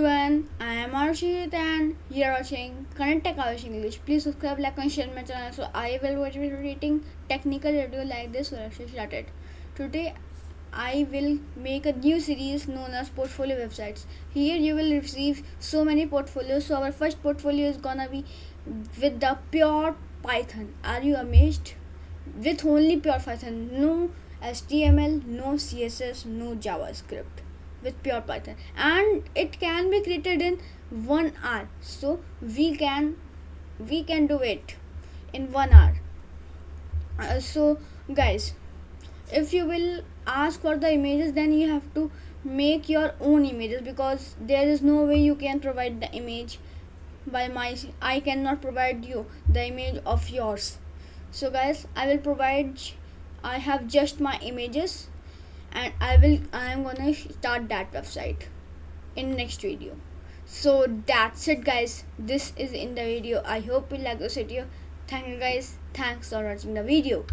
everyone, I am Arshit and you are watching Connect Tech Irish English. Please subscribe, like and share my channel so I will be reading technical video like this. So let's get started. Today I will make a new series known as portfolio websites. Here you will receive so many portfolios. So our first portfolio is gonna be with the pure Python. Are you amazed? With only pure Python, no HTML, no CSS, no JavaScript, with pure Python, and it can be created in 1 hour. So we can do it in 1 hour. So guys, if you will ask for the images, then you have to make your own images because there is no way you can provide the image by my I cannot provide you the image of yours. So guys, I have just my images, and I am gonna start that website in next video. So that's it guys, this is in the video. I hope you like this video. Thank you guys, thanks for watching the video.